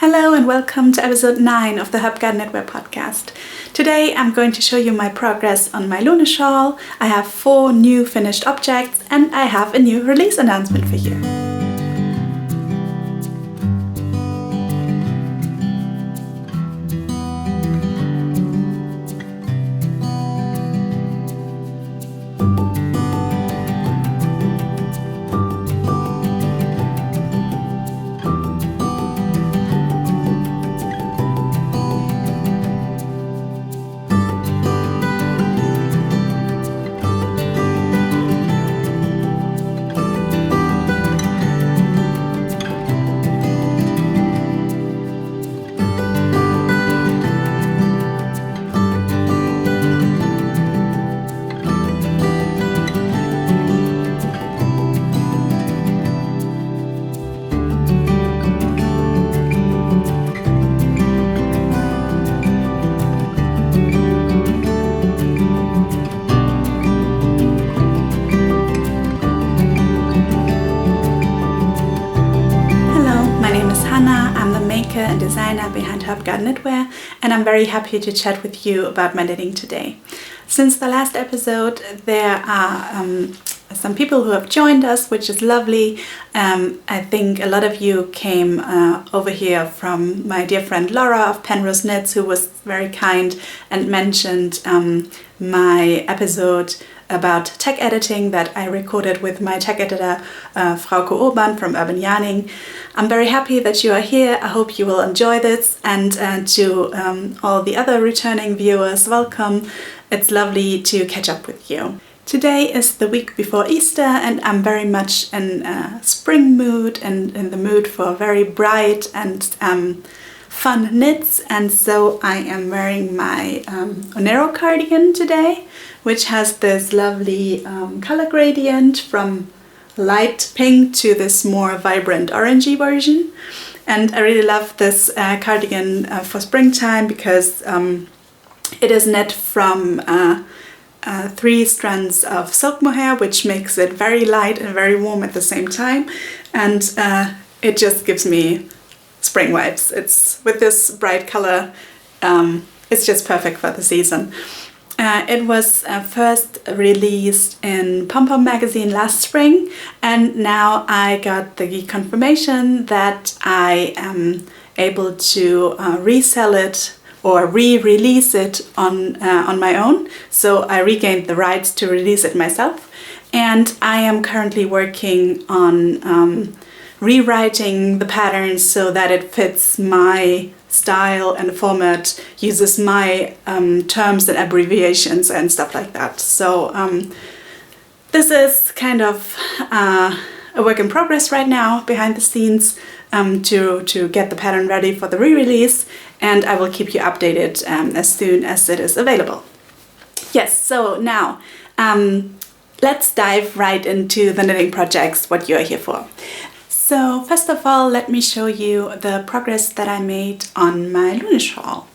Hello and welcome to episode 9 of the HERBGARDEN knitwear podcast. Today I'm going to show you my progress on my Lunae Shawl. I have 4 new finished objects and I have a new release announcement for you. Hanna, I'm the maker and designer behind HERBGARDEN knitwear, and I'm very happy to chat with you about my knitting today. Since the last episode, there are some people who have joined us, which is lovely. I think a lot of you came over here from my dear friend Laura of Penrose Knits, who was very kind and mentioned my episode about tag editing that I recorded with my tag editor Frauke Urban from Urban Yarning. I'm very happy that you are here. I hope you will enjoy this, and to all the other returning viewers, welcome. It's lovely to catch up with you. Today is the week before Easter and I'm very much in a spring mood and in the mood for very bright and fun knits, and so I am wearing my Onero cardigan today, which has this lovely color gradient from light pink to this more vibrant orangey version. And I really love this cardigan for springtime because it is knit from 3 strands of silk mohair, which makes it very light and very warm at the same time, and it just gives me spring vibes. It's with this bright color, it's just perfect for the season. It was first released in Pom Pom magazine last spring, and now I got the confirmation that I am able to resell it or re-release it on my own. So I regained the rights to release it myself, and I am currently working on rewriting the pattern so that it fits my style and format, uses my terms and abbreviations and stuff like that. So this is kind of a work in progress right now behind the scenes to get the pattern ready for the re-release, and I will keep you updated as soon as it is available. Yes, so now let's dive right into the knitting projects, what you are here for. So first of all, let me show you the progress that I made on my Lunae Shawl.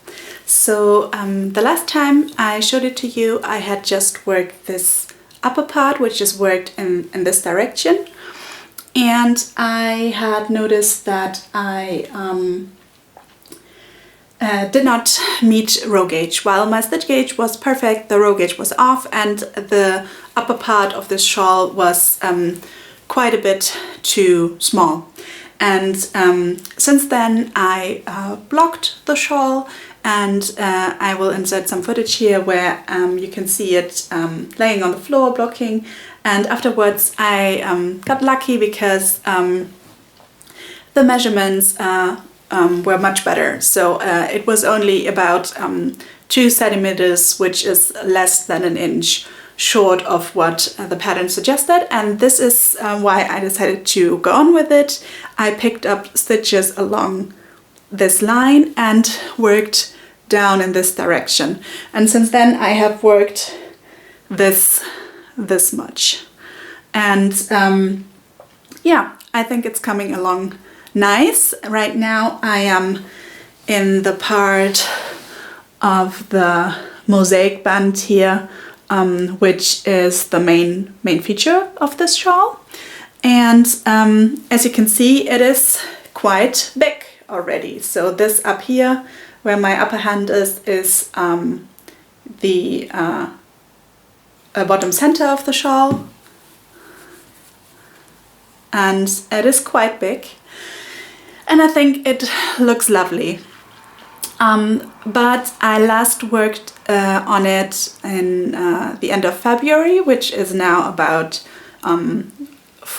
So the last time I showed it to you, I had just worked this upper part, which is worked in this direction. And I had noticed that I did not meet row gauge. While my stitch gauge was perfect, the row gauge was off, and the upper part of this shawl was quite a bit too small. And since then I blocked the shawl, and I will insert some footage here where you can see it laying on the floor blocking. And afterwards I got lucky because the measurements were much better. So it was only about 2 centimeters, which is less than an inch short of what the pattern suggested, and this is why I decided to go on with it. I picked up stitches along this line and worked down in this direction, and since then I have worked this much, and yeah, I think it's coming along nice. Right now I am in the part of the mosaic band here, which is the main feature of this shawl. And as you can see, it is quite big. already. So this up here, where my upper hand is the bottom center of the shawl, and it is quite big, and I think it looks lovely. But I last worked on it in the end of February, which is now about a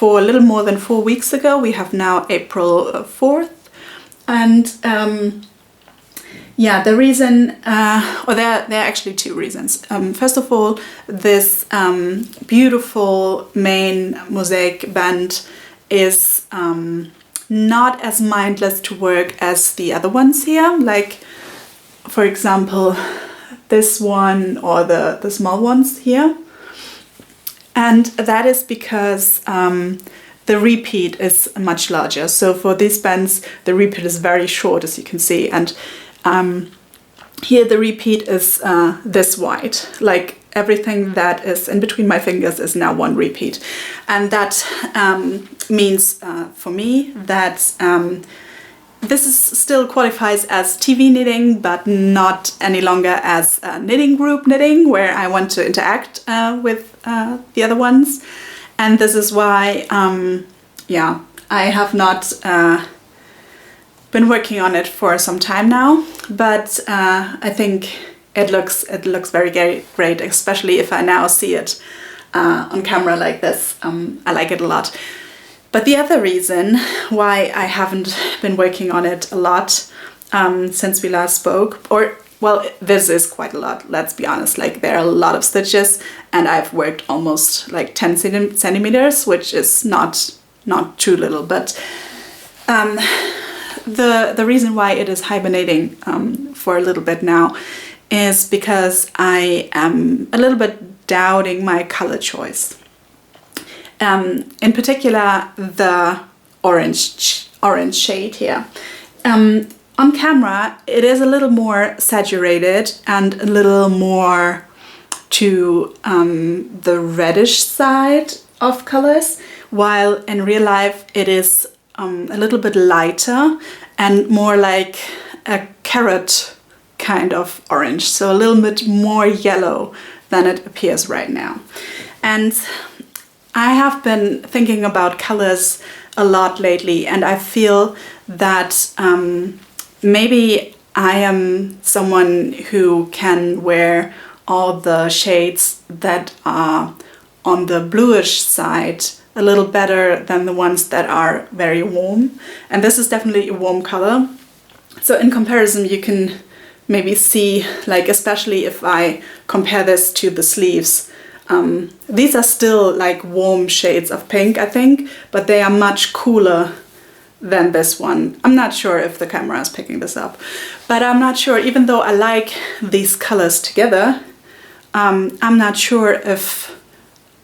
little more than 4 weeks ago. We have now April 4th, and yeah, the reason, or there are actually two reasons. First of all, this beautiful main mosaic band is not as mindless to work as the other ones here. Like, for example, this one or the small ones here. And that is because the repeat is much larger. So for these bands, the repeat is very short, as you can see. And here the repeat is this wide. Like, everything that is in between my fingers is now one repeat. And that means for me that this is still qualifies as TV knitting, but not any longer as knitting group knitting, where I want to interact with the other ones. And this is why, yeah, I have not been working on it for some time now, but I think it looks very great, especially if I now see it on camera like this. I like it a lot. But the other reason why I haven't been working on it a lot since we last spoke, or, well, this is quite a lot, let's be honest. Like, there are a lot of stitches, and I've worked almost like 10 centimeters, which is not too little. But the reason why it is hibernating for a little bit now is because I am a little bit doubting my color choice. In particular, the orange shade here. On camera, it is a little more saturated and a little more to the reddish side of colors, while in real life it is a little bit lighter and more like a carrot kind of orange, so a little bit more yellow than it appears right now. And I have been thinking about colors a lot lately, and I feel that maybe I am someone who can wear all the shades that are on the bluish side a little better than the ones that are very warm. And this is definitely a warm color. So in comparison, you can maybe see, like, especially if I compare this to the sleeves, these are still like warm shades of pink, I think, but they are much cooler than this one. I'm not sure if the camera is picking this up, but I'm not sure, even though I like these colors together, I'm not sure if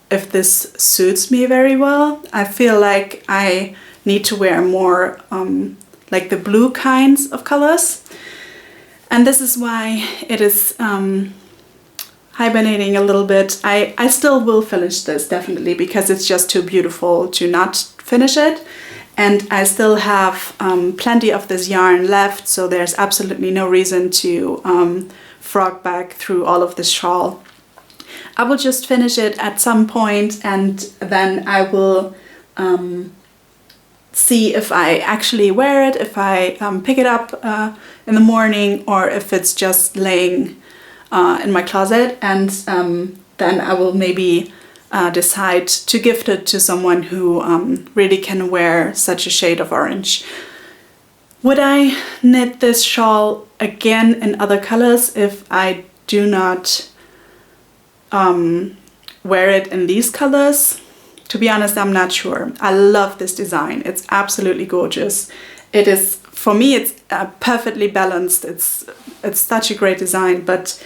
this suits me very well. I feel like I need to wear more like the blue kinds of colors. And this is why it is hibernating a little bit. I still will finish this, definitely, because it's just too beautiful to not finish it. And I still have plenty of this yarn left, so there's absolutely no reason to frog back through all of this shawl. I will just finish it at some point, and then I will see if I actually wear it, if I pick it up in the morning, or if it's just laying in my closet, and then I will maybe decide to gift it to someone who really can wear such a shade of orange. Would I knit this shawl again in other colors if I do not wear it in these colors? To be honest, I'm not sure. I love this design. It's absolutely gorgeous. It is, for me, it's perfectly balanced. It's such a great design, but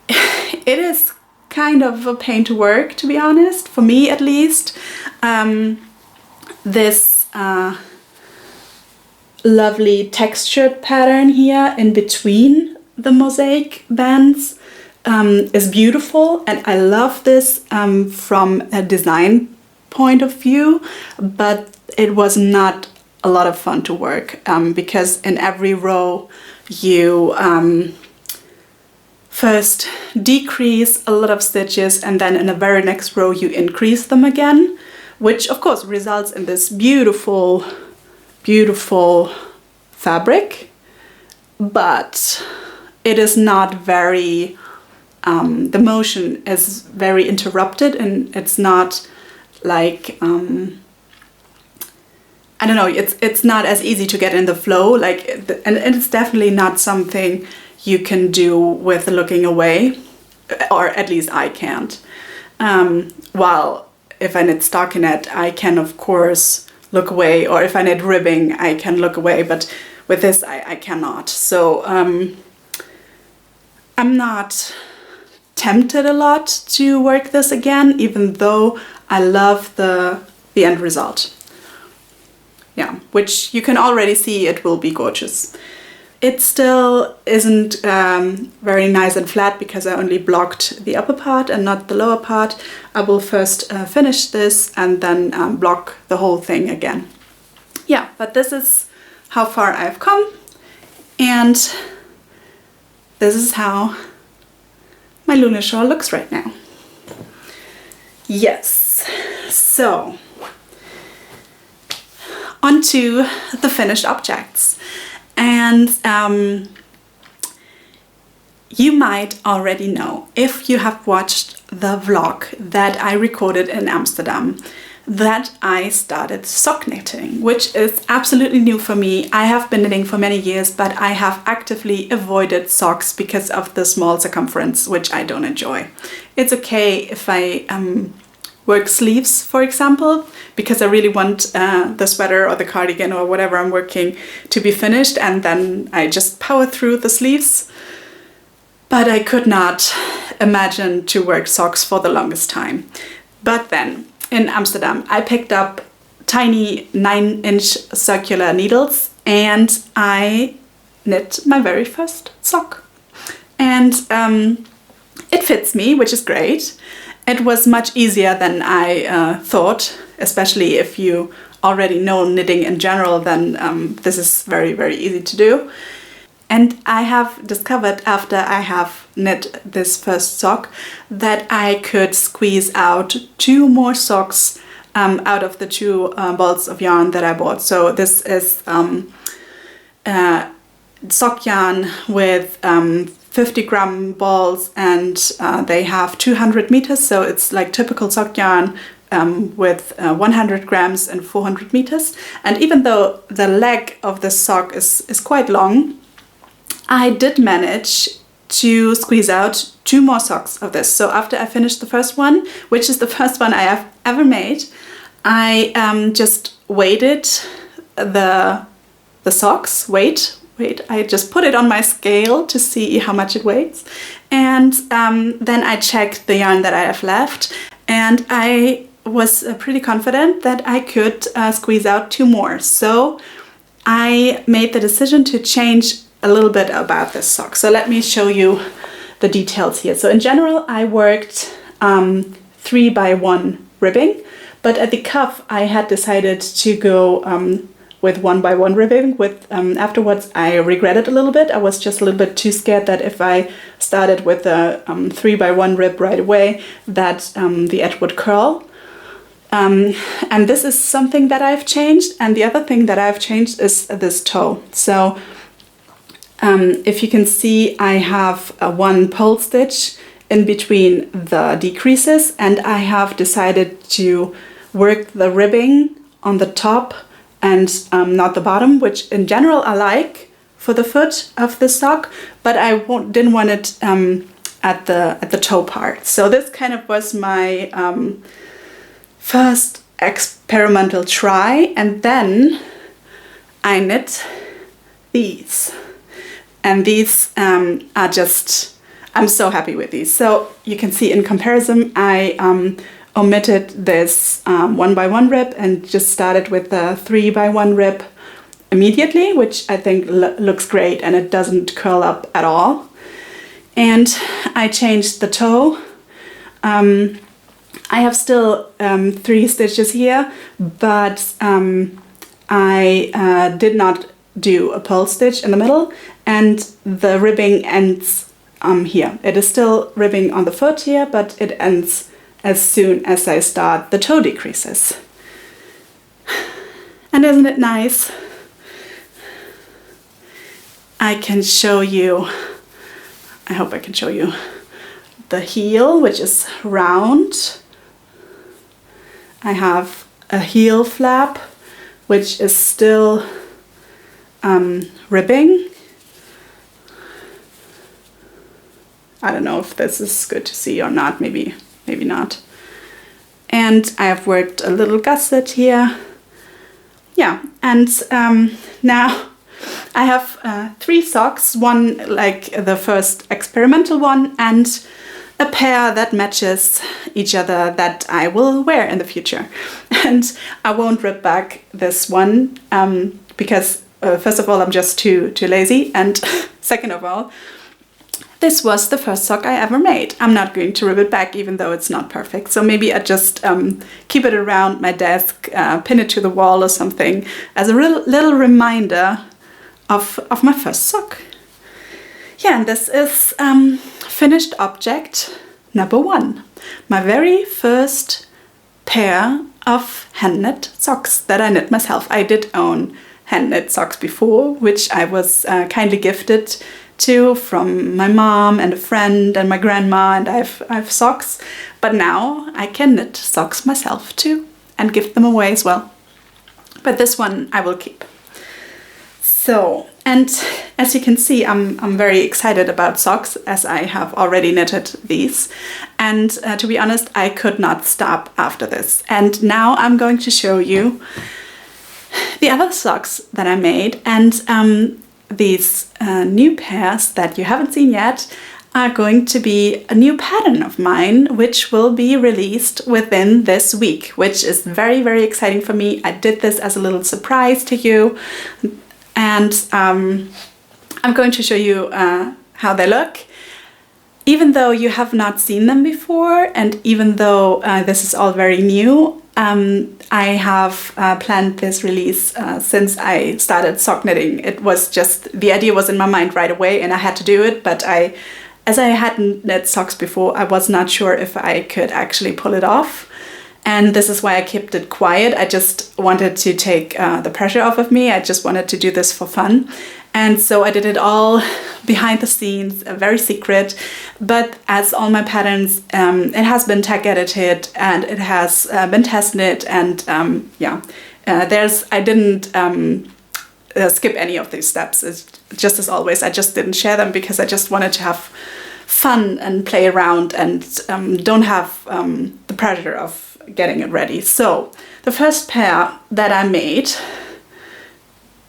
it is kind of a pain to work, to be honest, for me at least. This lovely textured pattern here in between the mosaic bands is beautiful, and I love this from a design point of view, but it was not a lot of fun to work because in every row you first decrease a lot of stitches and then in the very next row you increase them again, which of course results in this beautiful, beautiful fabric, but it is not very, the motion is very interrupted and it's not like, I don't know, it's not as easy to get in the flow, like, and it's definitely not something you can do with looking away, or at least I can't. While if I knit stockinette, I can of course look away, or if I knit ribbing, I can look away, but with this I cannot. So I'm not tempted a lot to work this again, even though I love the end result. Yeah, which you can already see it will be gorgeous. It still isn't very nice and flat because I only blocked the upper part and not the lower part. I will first finish this and then block the whole thing again. Yeah, but this is how far I've come, and this is how my Lunae shawl looks right now. Yes, so onto the finished objects. And you might already know, if you have watched the vlog that I recorded in Amsterdam, that I started sock knitting, which is absolutely new for me. I have been knitting for many years, but I have actively avoided socks because of the small circumference, which I don't enjoy. It's okay if I work sleeves, for example, because I really want the sweater or the cardigan or whatever I'm working to be finished, and then I just power through the sleeves. But I could not imagine to work socks for the longest time. But then in Amsterdam I picked up tiny 9-inch circular needles and I knit my very first sock. And it fits me, which is great. It was much easier than I thought, especially if you already know knitting in general, then this is very, very easy to do. And I have discovered after I have knit this first sock that I could squeeze out 2 more socks out of the 2 balls of yarn that I bought. So this is sock yarn with 50-gram balls, and they have 200 meters, so it's like typical sock yarn with 100 grams and 400 meters. And even though the leg of the sock is quite long, I did manage to squeeze out 2 more socks of this. So after I finished the first one, which is the first one I have ever made, I just weighted the socks, I just put it on my scale to see how much it weighs, and then I checked the yarn that I have left, and I was pretty confident that I could squeeze out 2 more. So I made the decision to change a little bit about this sock. So let me show you the details here. So in general I worked 3x1 ribbing, but at the cuff I had decided to go with 1x1 ribbing. Afterwards I regretted a little bit. I was just a little bit too scared that if I started with a 3x1 rib right away that the edge would curl. And this is something that I've changed, and the other thing that I've changed is this toe. So if you can see, I have one pole stitch in between the decreases, and I have decided to work the ribbing on the top and not the bottom, which in general I like for the foot of the sock, but I didn't want it at the toe part. So this kind of was my first experimental try, and then I knit these. And these are just, I'm so happy with these. So you can see in comparison, I omitted this 1x1 rib and just started with the 3x1 rib immediately, which I think looks great, and it doesn't curl up at all. And I changed the toe. I have still 3 stitches here, but I did not do a purl stitch in the middle, and the ribbing ends here. It is still ribbing on the foot here, but it ends as soon as I start the toe decreases. And isn't it nice? I can show you, I hope I can show you the heel, which is round. I have a heel flap, which is still ribbing. I don't know if this is good to see or not, maybe not. And I have worked a little gusset here. Yeah, and now I have 3 socks, one like the first experimental one, and a pair that matches each other that I will wear in the future. And I won't rip back this one because first of all, I'm just too lazy, and second of all, this was the first sock I ever made. I'm not going to rip it back even though it's not perfect. So maybe I just keep it around my desk, pin it to the wall or something as a little reminder of my first sock. Yeah, and this is finished object number 1. My very first pair of hand knit socks that I knit myself. I did own hand knit socks before, which I was kindly gifted to from my mom and a friend and my grandma, and I have socks. But now I can knit socks myself too and give them away as well. But this one I will keep. So, and as you can see, I'm very excited about socks as I have already knitted these. And to be honest, I could not stop after this. And now I'm going to show you the other socks that I made, and these new pairs that you haven't seen yet are going to be a new pattern of mine, which will be released within this week, which is very, very exciting for me. I did this as a little surprise to you, and I'm going to show you how they look. Even though you have not seen them before, and even though this is all very new, I have planned this release since I started sock knitting. It was just, the idea was in my mind right away and I had to do it, but as I hadn't knit socks before, I was not sure if I could actually pull it off. And this is why I kept it quiet. I just wanted to take the pressure off of me. I just wanted to do this for fun. And so I did it all behind the scenes, very secret. But as all my patterns, it has been tag edited and it has been test knit, and I didn't skip any of these steps. It's just as always, I just didn't share them because I just wanted to have fun and play around and don't have the pressure of getting it ready. So the first pair that I made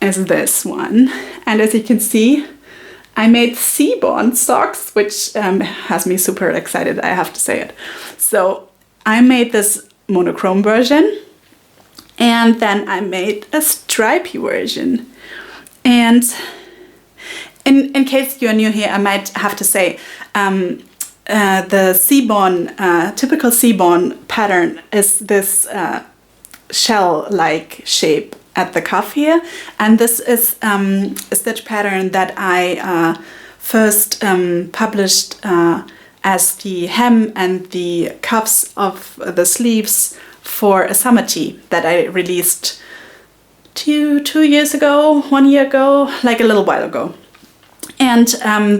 is this one, and as you can see, I made Seaborn Socks, which has me super excited, I have to say it. So I made this monochrome version, and then I made a stripy version. And in case you're new here, I might have to say the Seaborn, typical Seaborn pattern is this shell-like shape at the cuff here, and this is a stitch pattern that I first published as the hem and the cuffs of the sleeves for a summer tee that I released 2 years ago, 1 year ago, like a little while ago. And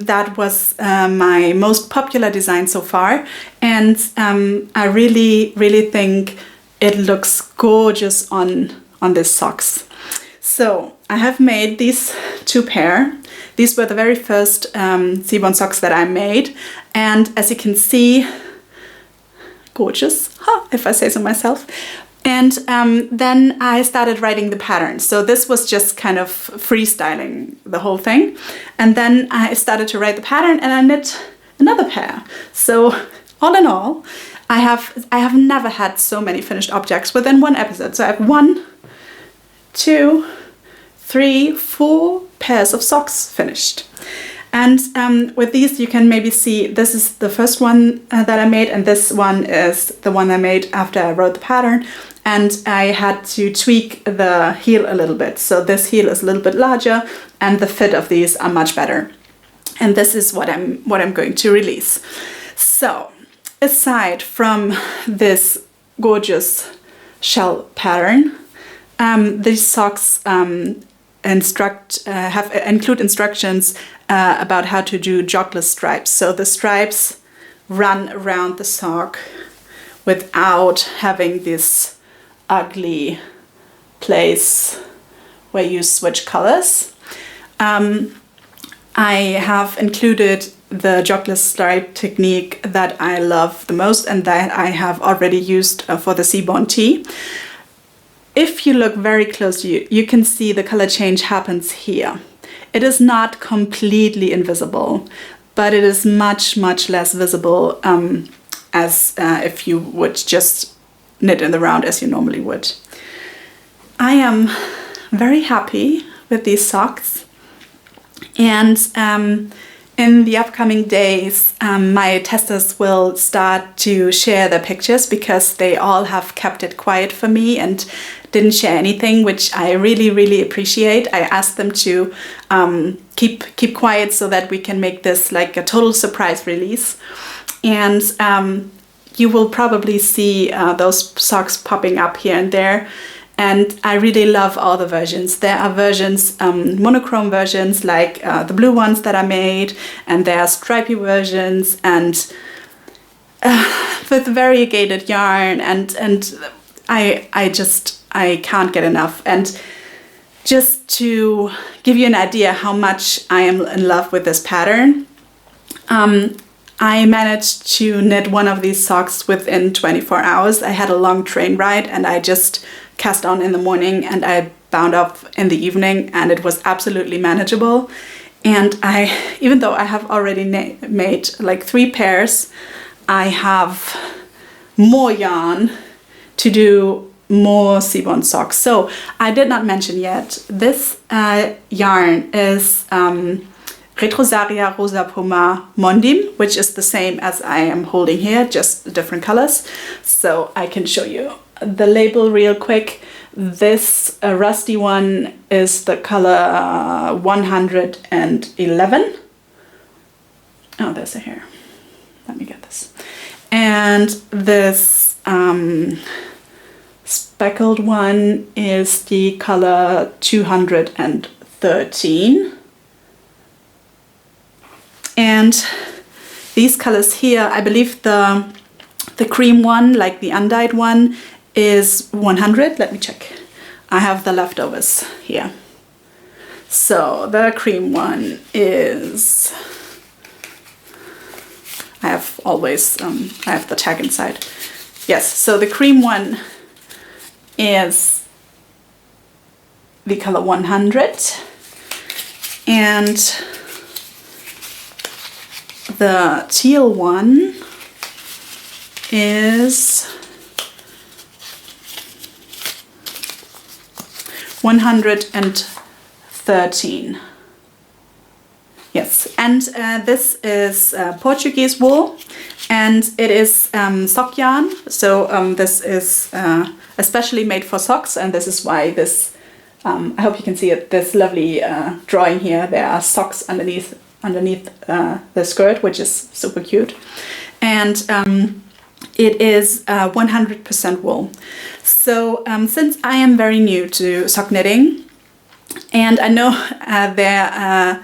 that was my most popular design so far, and I really think it looks gorgeous on this socks. So I have made these 2 pair. These were the very first Seaborn socks that I made, and as you can see, gorgeous, if I say so myself. And then I started writing the pattern. So this was just kind of freestyling the whole thing. And then I started to write the pattern and I knit another pair. So all in all, I have never had so many finished objects within one episode. So I have 1, 2, 3, 4 pairs of socks finished. And with these you can maybe see this is the first one that I made, and this one is the one I made after I wrote the pattern. and I had to tweak the heel a little bit. So this heel is a little bit larger and the fit of these are much better. And this is what I'm going to release. So aside from this gorgeous shell pattern, these socks include instructions about how to do jogless stripes. So the stripes run around the sock without having this ugly place where you switch colors. I have included the jogless stripe technique that I love the most and that I have already used for the Seaborn tee. If you look very closely, you can see the color change happens here. It is not completely invisible, but it is much, much less visible as if you would just knit in the round as you normally would. I am very happy with these socks, and in the upcoming days my testers will start to share their pictures because they all have kept it quiet for me and didn't share anything, which I really, really appreciate. I asked them to keep quiet so that we can make this like a total surprise release. And you will probably see those socks popping up here and there. And I really love all the versions. There are versions, monochrome versions like the blue ones that I made, and there are stripy versions and with variegated yarn, and I can't get enough. And just to give you an idea how much I am in love with this pattern, I managed to knit one of these socks within 24 hours. I had a long train ride and I just cast on in the morning and I bound up in the evening, and it was absolutely manageable. And even though I have already made like 3 pairs, I have more yarn to do more Seaborn socks. So I did not mention yet, this yarn is Retrosaria Rosa Poma Mondim, which is the same as I am holding here, just different colors. So I can show you the label real quick. This rusty one is the color 111. Oh, there's a hair. Let me get this. And this speckled one is the color 213. And these colors here, I believe the cream one, like the undyed one, is 100. Let me check. I have the leftovers here. So the cream one is, I have the tag inside. Yes, so the cream one is the color 100, and the teal one is 113. Yes, and this is Portuguese wool, and it is sock yarn. So this is especially made for socks, and this is why this, I hope you can see it, this lovely drawing here. There are socks underneath the skirt, which is super cute. And it is 100% wool. So since I am very new to sock knitting, and I know there are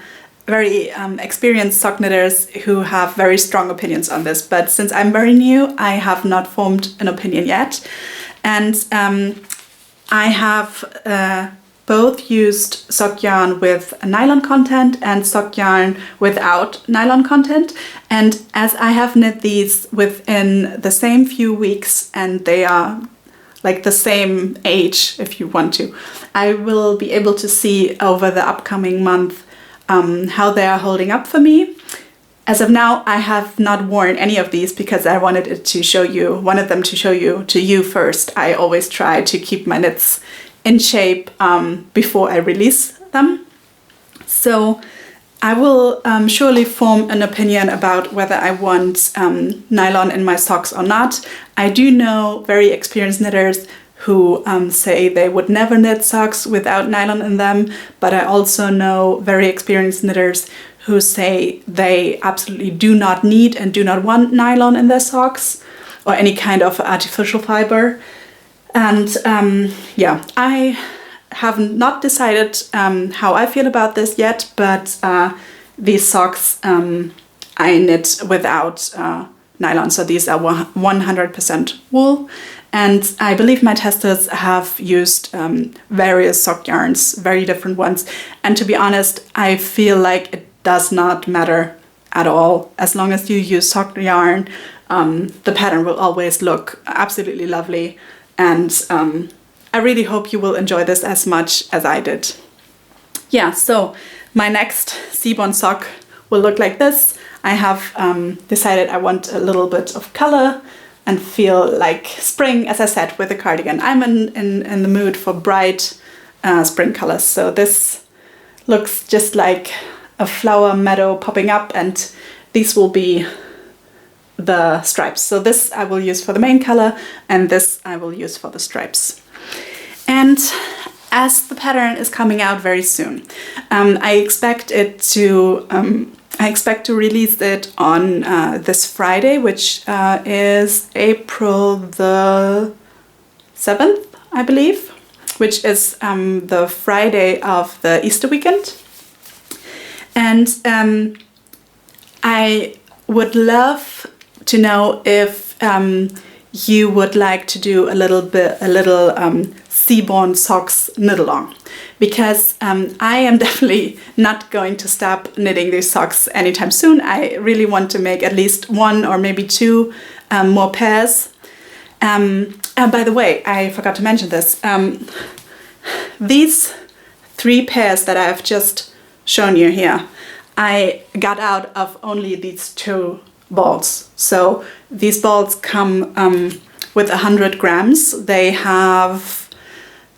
very experienced sock knitters who have very strong opinions on this, but since I'm very new, I have not formed an opinion yet. And I have both used sock yarn with nylon content and sock yarn without nylon content. And as I have knit these within the same few weeks, and they are like the same age if you want to, I will be able to see over the upcoming month how they are holding up for me. As of now, I have not worn any of these because I wanted them to show you first. I always try to keep my knits in shape before I release them. So I will surely form an opinion about whether I want nylon in my socks or not. I do know very experienced knitters who say they would never knit socks without nylon in them, but I also know very experienced knitters who say they absolutely do not need and do not want nylon in their socks or any kind of artificial fiber. And yeah, I have not decided how I feel about this yet, but these socks I knit without nylon, so these are 100% wool. And I believe my testers have used various sock yarns, very different ones. And to be honest, I feel like it does not matter at all. As long as you use sock yarn, the pattern will always look absolutely lovely. And I really hope you will enjoy this as much as I did. Yeah, so my next Seaborn sock will look like this. I have decided I want a little bit of color and feel like spring, as I said, with the cardigan. I'm in the mood for bright spring colors. So this looks just like a flower meadow popping up, and these will be the stripes. So this I will use for the main color, and this I will use for the stripes. And as the pattern is coming out very soon, I expect to release it on this Friday, which is April the 7th, I believe, which is the Friday of the Easter weekend. And I would love to know if you would like to do a little Seaborn Socks knit along, because I am definitely not going to stop knitting these socks anytime soon. I really want to make at least one or maybe two more pairs. By the way, I forgot to mention this. These 3 pairs that I've just shown you here, I got out of only these 2 balls. So these balls come with 100 grams. They have,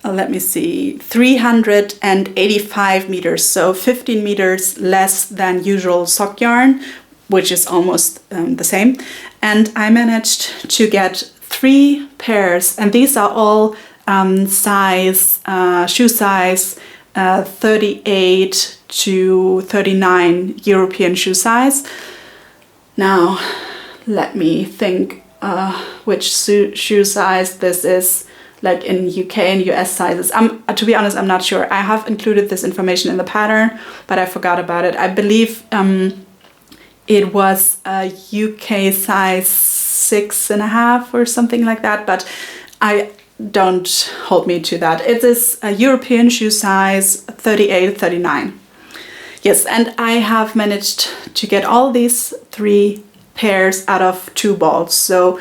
let me see, 385 meters, so 15 meters less than usual sock yarn, which is almost the same. And I managed to get 3 pairs, and these are all shoe size 38 to 39 European shoe size. Now, let me think which shoe size this is, like in UK and US sizes. To be honest, I'm not sure. I have included this information in the pattern, but I forgot about it. I believe it was a UK size 6.5 or something like that, but don't hold me to that. It is a European shoe size 38, 39. Yes, and I have managed to get all these 3 pairs out of 2 balls. So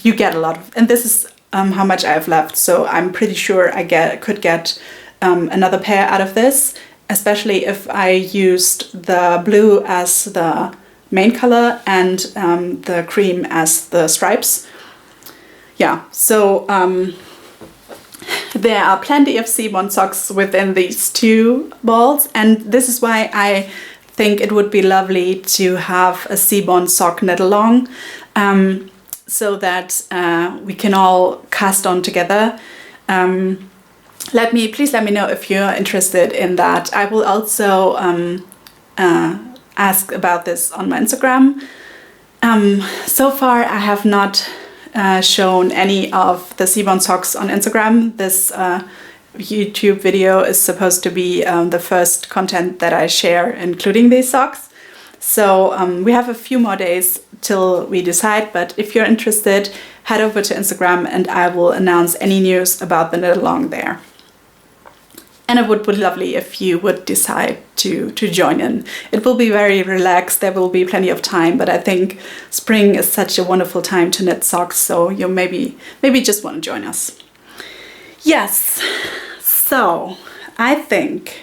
you get a lot of, and this is how much I have left. So I'm pretty sure I could get another pair out of this, especially if I used the blue as the main color and the cream as the stripes. Yeah, so there are plenty of Seaborn socks within these 2 balls, and this is why I think it would be lovely to have a Seaborn sock knit along, so that we can all cast on together. Please let me know if you're interested in that. I will also ask about this on my Instagram. So far I have not shown any of the Seaborn socks on Instagram. This YouTube video is supposed to be the first content that I share, including these socks. So we have a few more days till we decide, but if you're interested, head over to Instagram and I will announce any news about the knit along there. And it would be lovely if you would decide to join in. It will be very relaxed, there will be plenty of time, but I think spring is such a wonderful time to knit socks, so you maybe just want to join us. Yes, so I think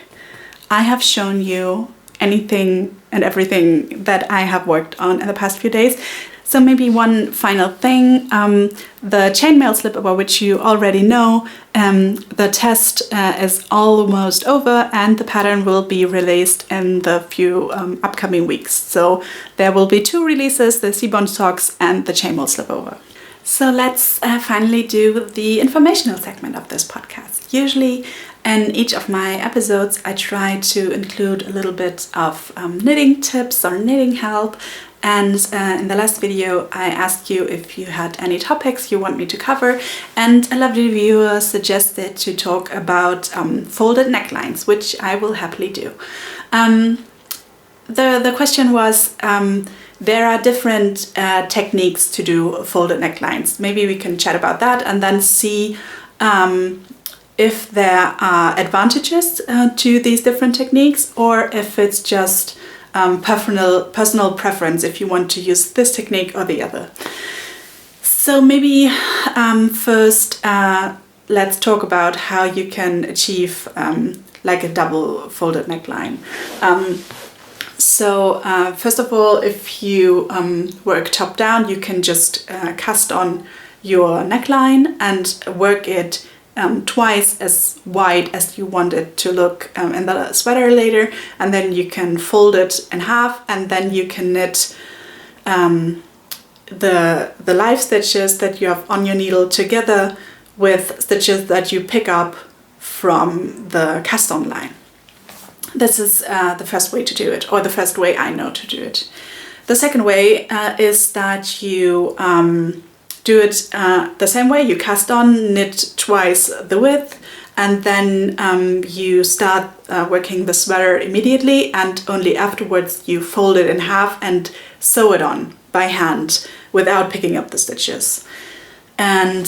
I have shown you anything and everything that I have worked on in the past few days. So maybe one final thing, the chainmail slipover, which you already know, the test is almost over and the pattern will be released in the few upcoming weeks. So there will be 2 releases, the Seaborn socks and the chainmail slipover. So let's finally do the informational segment of this podcast. Usually in each of my episodes I try to include a little bit of knitting tips or knitting help, and in the last video I asked you if you had any topics you want me to cover, and a lovely viewer suggested to talk about folded necklines, which I will happily do. The question was, there are different techniques to do folded necklines. Maybe we can chat about that and then see if there are advantages to these different techniques, or if it's just personal preference if you want to use this technique or the other. So maybe first let's talk about how you can achieve like a double folded neckline. So first of all, if you work top down, you can just cast on your neckline and work it twice as wide as you want it to look in the sweater later, and then you can fold it in half, and then you can knit the live stitches that you have on your needle together with stitches that you pick up from the cast on line. This is the first way to do it, or the first way I know to do it. The second way is that you do it the same way. You cast on, knit twice the width, and then you start working the sweater immediately, and only afterwards you fold it in half and sew it on by hand without picking up the stitches. And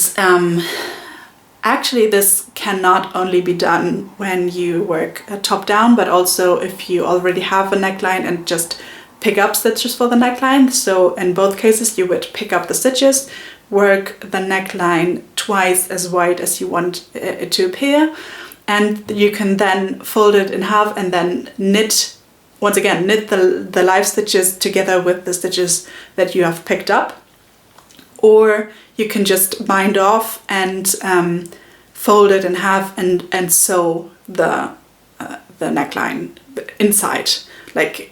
actually this can not only be done when you work top down, but also if you already have a neckline and just pick up stitches for the neckline. So in both cases you would pick up the stitches, work the neckline twice as wide as you want it to appear, and you can then fold it in half and then knit, once again, knit the live stitches together with the stitches that you have picked up. Or you can just bind off and fold it in half and sew the neckline inside, like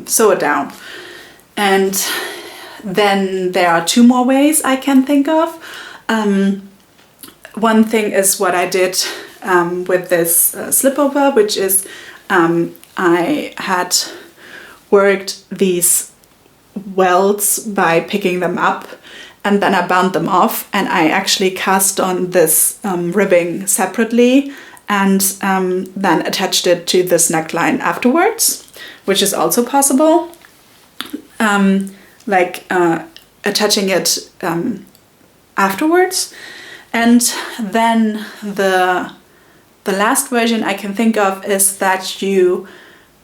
sew it down. And then there are two more ways I can think of. One thing is what I did with this slipover, which is I had worked these welts by picking them up, and then I bound them off, and I actually cast on this ribbing separately, and then attached it to this neckline afterwards, which is also possible. Attaching it afterwards. And then the last version I can think of is that you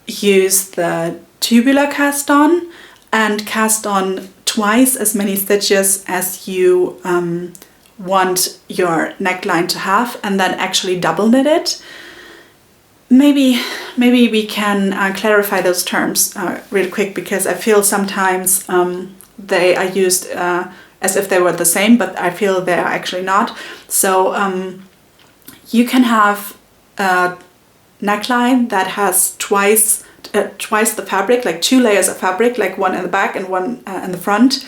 use the tubular cast on and cast on twice as many stitches as you want your neckline to have, and then actually double knit it. Maybe we can clarify those terms real quick, because I feel sometimes they are used as if they were the same, but I feel they are actually not. So you can have a neckline that has twice the fabric, like two layers of fabric, like one in the back and one in the front,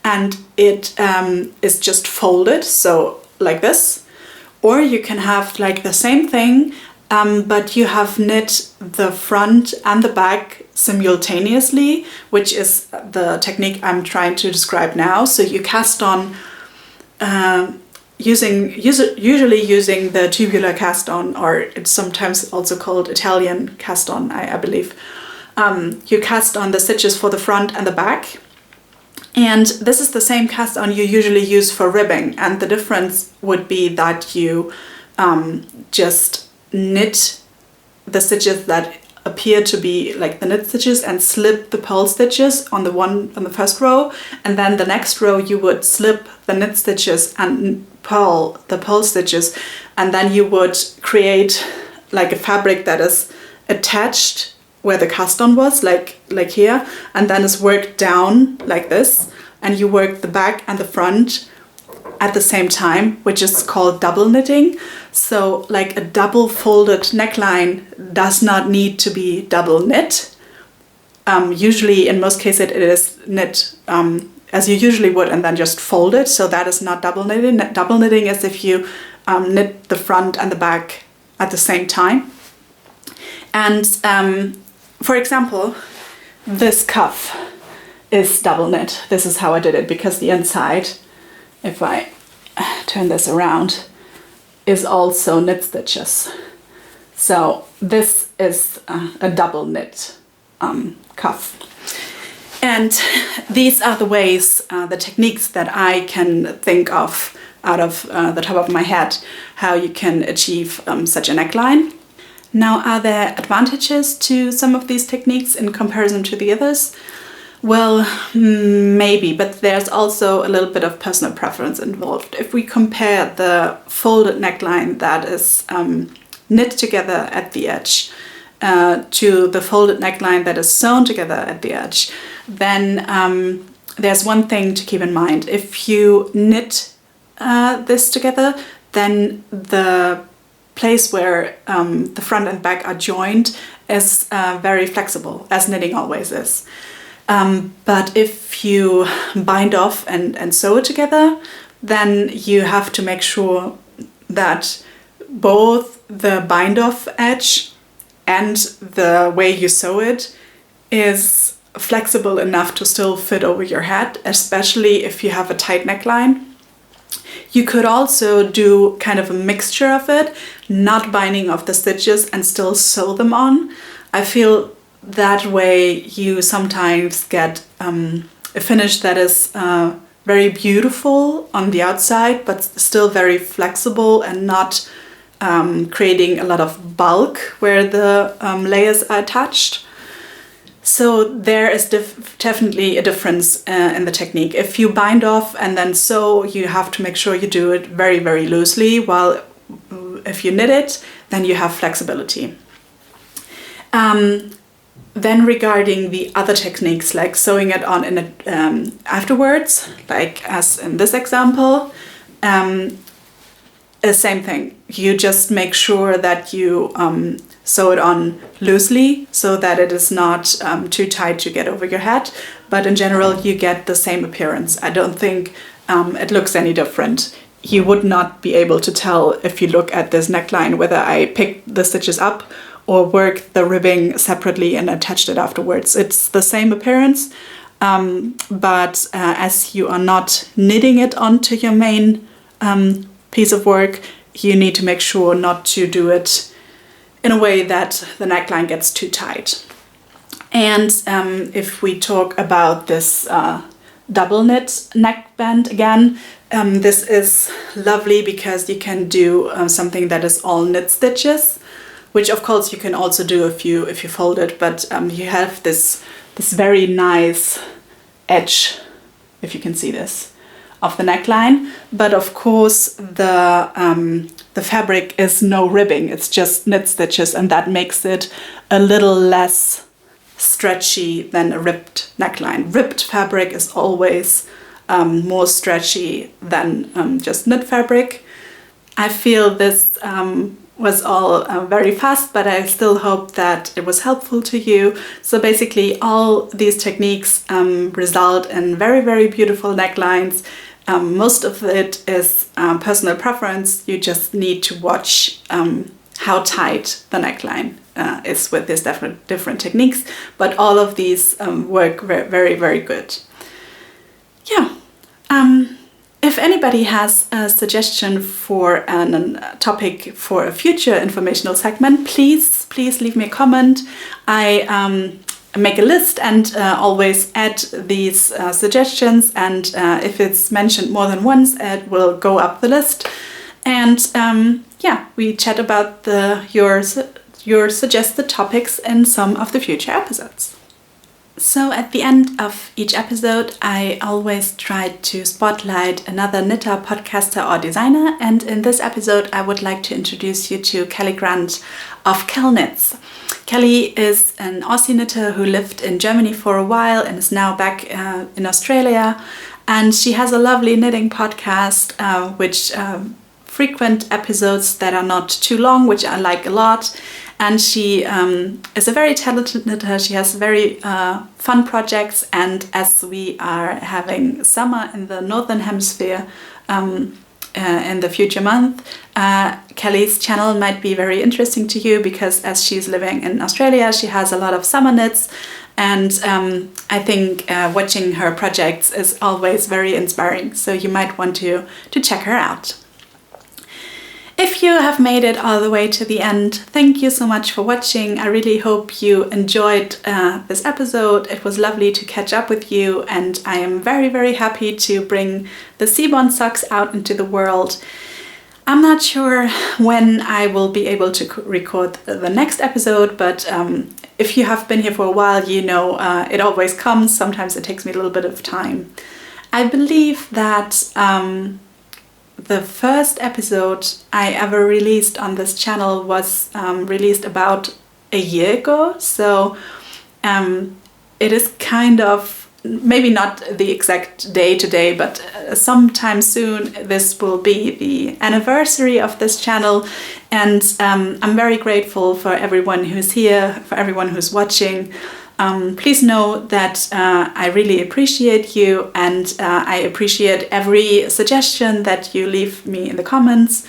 and it is just folded, so like this. Or you can have like the same thing, but you have knit the front and the back simultaneously, which is the technique I'm trying to describe now. So you cast on usually using the tubular cast on, or it's sometimes also called Italian cast on, I believe. You cast on the stitches for the front and the back, and this is the same cast on you usually use for ribbing, and the difference would be that you just knit the stitches that appear to be like the knit stitches and slip the purl stitches on the first row, and then the next row you would slip the knit stitches and purl the purl stitches, and then you would create like a fabric that is attached where the cast on was, like here, and then is worked down like this, and you work the back and the front at the same time, which is called double knitting. So like a double folded neckline does not need to be double knit. Usually in most cases it is knit as you usually would and then just fold it. So that is not double knitting. Double knitting is if you knit the front and the back at the same time. And for example, this cuff is double knit. This is how I did it, because the inside, if I turn this around, is also knit stitches. So this is a double knit cuff. And these are the ways, the techniques that I can think of out of the top of my head, how you can achieve such a neckline. Now, are there advantages to some of these techniques in comparison to the others? Well, maybe, but there's also a little bit of personal preference involved. If we compare the folded neckline that is knit together at the edge to the folded neckline that is sewn together at the edge, then there's one thing to keep in mind. If you knit this together, then the place where the front and back are joined is very flexible, as knitting always is. But if you bind off and sew it together, then you have to make sure that both the bind off edge and the way you sew it is flexible enough to still fit over your head, especially if you have a tight neckline. You could also do kind of a mixture of it, not binding off the stitches and still sew them on. I feel that way you sometimes get a finish that is very beautiful on the outside, but still very flexible and not creating a lot of bulk where the layers are attached. So there is definitely a difference in the technique. If you bind off and then sew, you have to make sure you do it very, very loosely, while if you knit it, then you have flexibility. Then regarding the other techniques, like sewing it on in afterwards, like as in this example, same thing. You just make sure that you sew it on loosely so that it is not too tight to get over your head. But in general, you get the same appearance. I don't think it looks any different. You would not be able to tell if you look at this neckline whether I picked the stitches up or worked the ribbing separately and attached it afterwards. It's the same appearance, but as you are not knitting it onto your main piece of work, you need to make sure not to do it in a way that the neckline gets too tight. And if we talk about this double knit neckband again, this is lovely because you can do something that is all knit stitches, which of course you can also do if you fold it, but you have this very nice edge, if you can see this, of the neckline. But of course the fabric is no ribbing, it's just knit stitches, and that makes it a little less stretchy than a ribbed neckline. Ribbed fabric is always more stretchy than just knit fabric. I feel this was all very fast, but I still hope that it was helpful to you. So basically all these techniques result in very, very beautiful necklines. Most of it is personal preference. You just need to watch how tight the neckline is with these different techniques, but all of these work very, very good. Yeah. If anybody has a suggestion for a topic for a future informational segment, please leave me a comment. I make a list and always add these suggestions, and if it's mentioned more than once, it will go up the list. And yeah, we chat about your suggested topics in some of the future episodes. So at the end of each episode, I always try to spotlight another knitter, podcaster or designer, and in this episode I would like to introduce you to Kellie Grant of KelKnits. Kellie is an Aussie knitter who lived in Germany for a while and is now back in Australia, and she has a lovely knitting podcast which frequent episodes that are not too long, which I like a lot. and she is a very talented knitter. She has very fun projects, and as we are having summer in the Northern Hemisphere in the future month, Kellie's channel might be very interesting to you, because as she's living in Australia, she has a lot of summer knits, and I think watching her projects is always very inspiring, so you might want to check her out. If you have made it all the way to the end, thank you so much for watching. I really hope you enjoyed this episode. It was lovely to catch up with you, and I am very, very happy to bring the Seaborn Socks out into the world. I'm not sure when I will be able to record the next episode, but if you have been here for a while, you know it always comes. Sometimes it takes me a little bit of time. I believe that the first episode I ever released on this channel was released about a year ago, so it is kind of, maybe not the exact day today, but sometime soon this will be the anniversary of this channel, and I'm very grateful for everyone who's here, for everyone who's watching. Please know that I really appreciate you, and I appreciate every suggestion that you leave me in the comments.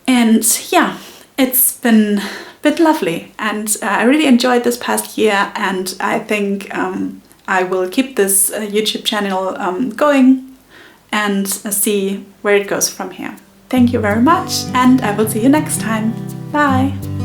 And yeah, it's been a bit lovely, and I really enjoyed this past year, and I think I will keep this YouTube channel going and see where it goes from here. Thank you very much, and I will see you next time. Bye!